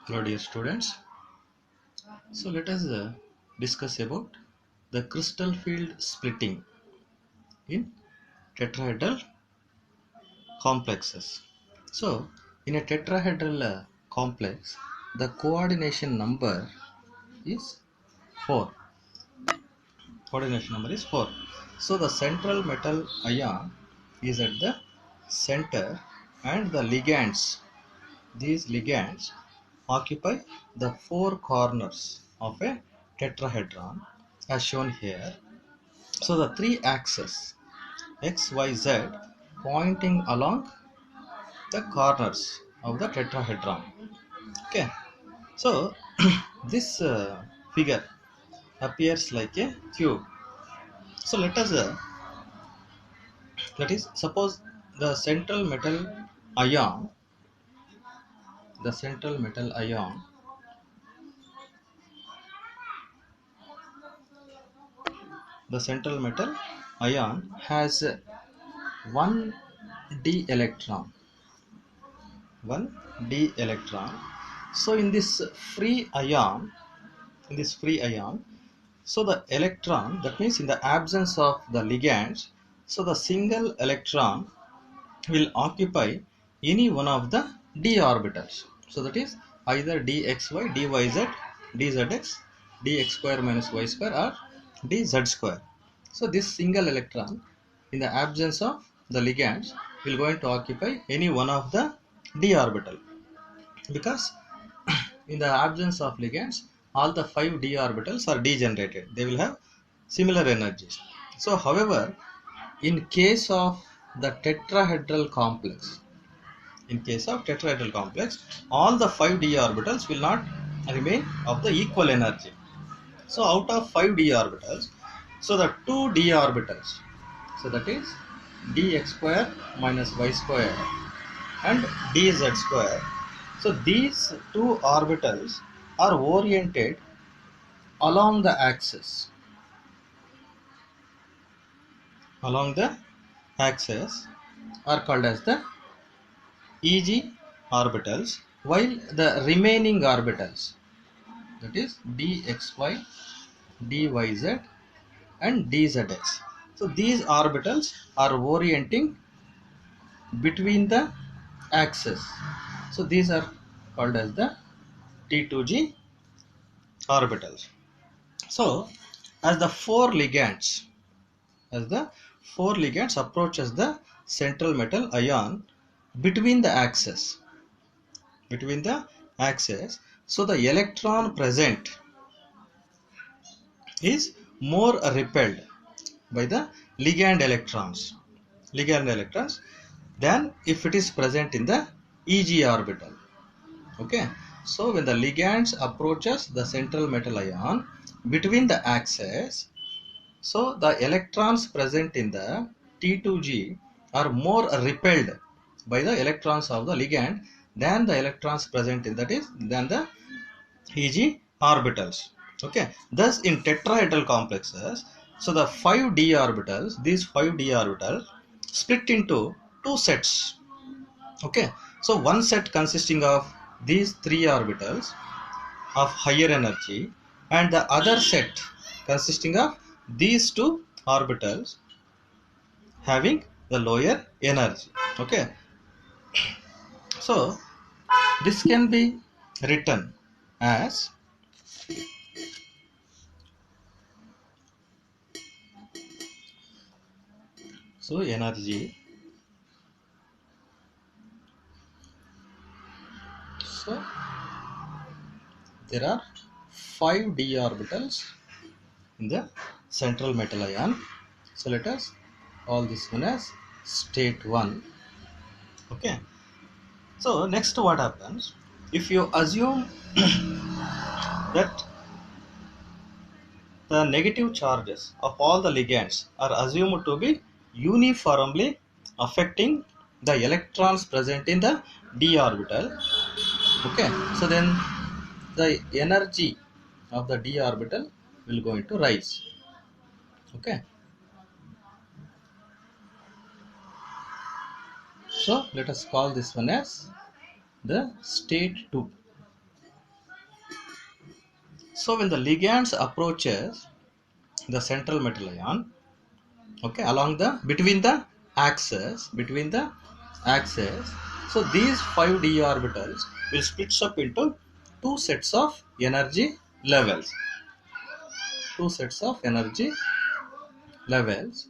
Hello dear students. So let us discuss about the crystal field splitting in tetrahedral complexes. So in a tetrahedral complex, the coordination number is 4. Coordination number is 4. So the central metal ion is at the center and the ligands, these ligands occupy the four corners of a tetrahedron as shown here. So the three axes x, y, z pointing along the corners of the tetrahedron. Okay, so this figure appears like a cube. So let us that is suppose the central metal ion, the central metal ion the central metal ion has one d electron, one d electron. So in this free ion, in this free ion, so the electron, that means in the absence of the ligands, so the single electron will occupy any one of the d orbitals. So that is either dxy, dyz, dzx, dx square minus y square, or dz square. So this single electron, in the absence of the ligands, will going to occupy any one of the d orbital, because in the absence of ligands, all the 5 d orbitals are degenerated. They will have similar energies. So however, in case of the tetrahedral complex, in case of tetrahedral complex, all the 5 d orbitals will not remain of the equal energy. So out of 5 d orbitals, so the 2 d orbitals, so that is dx square minus y square and dz square. So these two orbitals are oriented along the axis, along the axis are called as the EG orbitals, while the remaining orbitals, that is dxy, dyz and dzx. So these orbitals are orienting between the axes. So these are called as the T2G orbitals. So as the four ligands, as the four ligands approaches the central metal ion between the axes, between the axes, so the electron present is more repelled by the ligand electrons than if it is present in the EG orbital. Okay, so when the ligands approaches the central metal ion between the axes, so the electrons present in the T2G are more repelled by the electrons of the ligand than the electrons present in, that is, than the EG orbitals. Okay, thus in tetrahedral complexes, so the 5d orbitals, these 5d orbitals split into two sets. Okay, so one set consisting of these three orbitals of higher energy, and the other set consisting of these two orbitals having the lower energy. Okay, so this can be written as, so energy, so there are 5 d orbitals in the central metal ion. So let us call this one as state 1. Okay, so next what happens, if you assume that the negative charges of all the ligands are assumed to be uniformly affecting the electrons present in the d orbital. Okay, so then the energy of the d orbital will going to rise. Okay, so let us call this one as the state 2. So when the ligands approaches the central metal ion, okay, along the between the axes, so these 5d orbitals will split up into two sets of energy levels. Two sets of energy levels.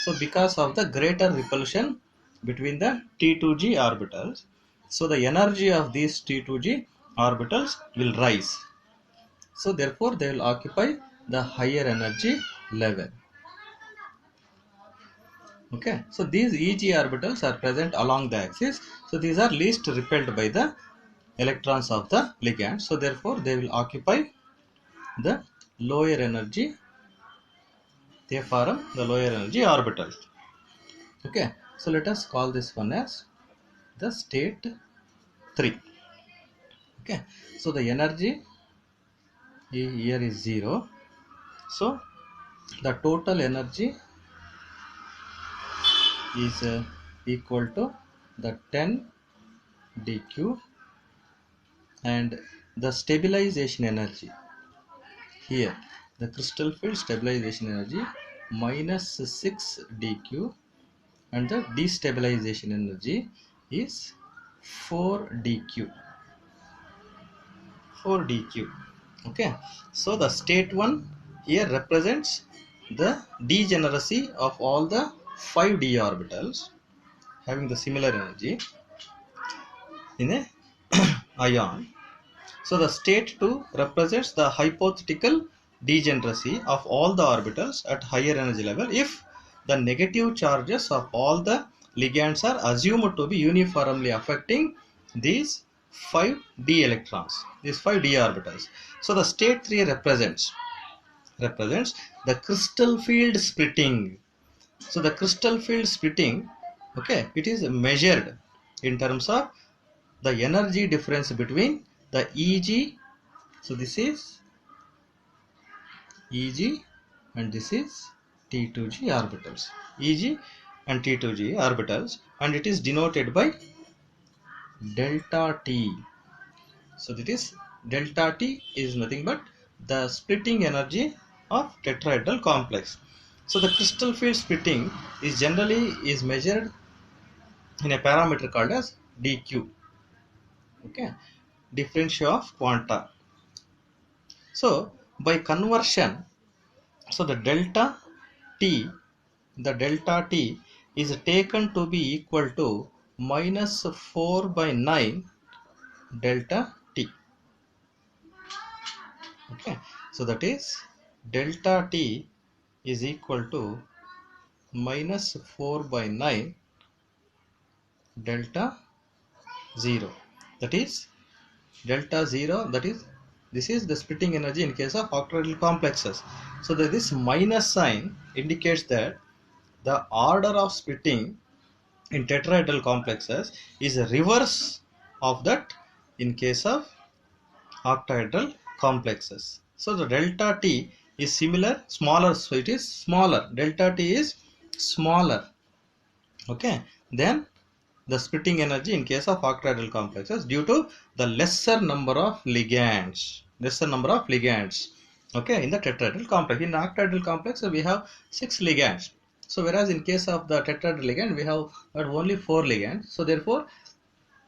So because of the greater repulsion between the T2g orbitals, so the energy of these T2g orbitals will rise. So therefore they will occupy the higher energy level. Okay, so these Eg orbitals are present along the axis. So these are least repelled by the electrons of the ligand. So therefore they will occupy the lower energy. They form the lower energy orbitals. Okay, so let us call this one as the state 3. Okay, so the energy here is 0. So the total energy is equal to the 10 dq, and the stabilization energy here, the crystal field stabilization energy minus 6 dq, and the destabilization energy is 4 dq. 4 dq. Okay, so the state 1 here represents the degeneracy of all the 5d orbitals having the similar energy in a ion. So the state 2 represents the hypothetical degeneracy of all the orbitals at higher energy level if the negative charges of all the ligands are assumed to be uniformly affecting these 5d electrons, these 5d orbitals. So the state 3 represents the crystal field splitting. So the crystal field splitting, okay, it is measured in terms of the energy difference between the Eg. So this is Eg and this is T2g orbitals. Eg and T2g orbitals, and it is denoted by delta T. So that is delta T is nothing but the splitting energy of tetrahedral complex. So the crystal field splitting is generally measured in a parameter called as dq. Okay, differential of quanta. So by conversion, so the delta T is taken to be equal to minus 4 by 9 delta T. Okay, so that is delta T is equal to minus 4 by 9 delta 0. That is delta 0, that is this is the splitting energy in case of octahedral complexes. So that this minus sign indicates that the order of splitting in tetrahedral complexes is a reverse of that in case of octahedral complexes. So the delta T is similar, smaller, so it is smaller. Delta T is smaller, okay, then the splitting energy in case of octahedral complexes due to the lesser number of ligands, okay, in the tetrahedral complex. In the octahedral complex we have 6 ligands, so whereas in case of the tetrahedral ligand we have only 4 ligands. So therefore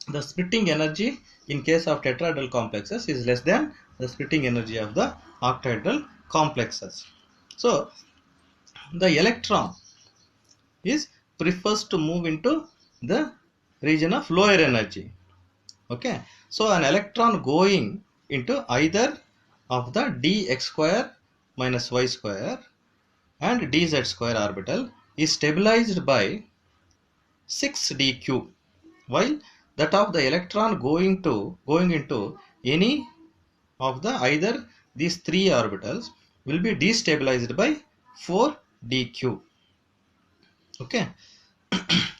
the splitting energy in case of tetrahedral complexes is less than the splitting energy of the octahedral complexes. So the electron is prefers to move into the region of lower energy. Okay, so an electron going into either of the dx square minus y square and dz square orbital is stabilized by 6 dq, while that of the electron going into any of the either these 3 orbitals will be destabilized by 4 dq. Okay,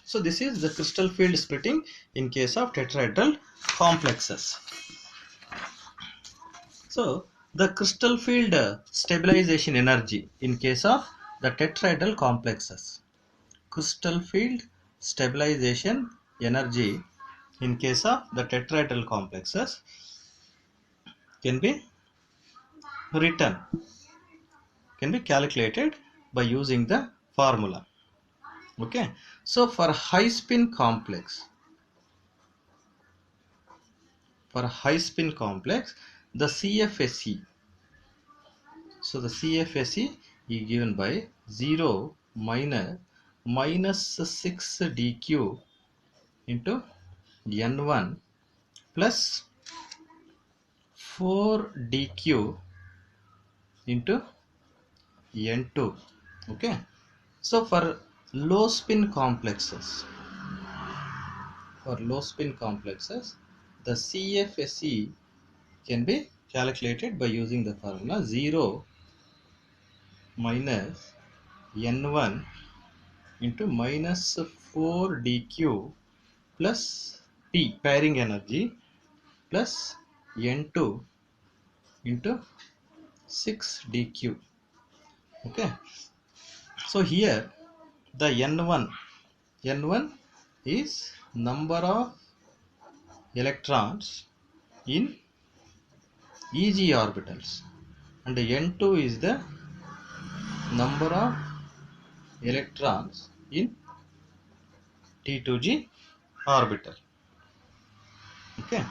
so this is the crystal field splitting in case of tetrahedral complexes. So the crystal field stabilization energy in case of the tetrahedral complexes. Crystal field stabilization energy in case of the tetrahedral complexes can be written, can be calculated by using the formula. Okay, so for high spin complex, the CFSE, so the CFSE is given by 0 minus 6 dq into n1 plus 4 dq into n2. Okay, so for low spin complexes, the CFSE can be calculated by using the formula 0 minus n1 into minus 4 dq plus p, pairing energy, plus n2 into 6 dq. Okay, so here the n1 is number of electrons in Eg orbitals, and n2 is the number of electrons in T2g orbital. Okay,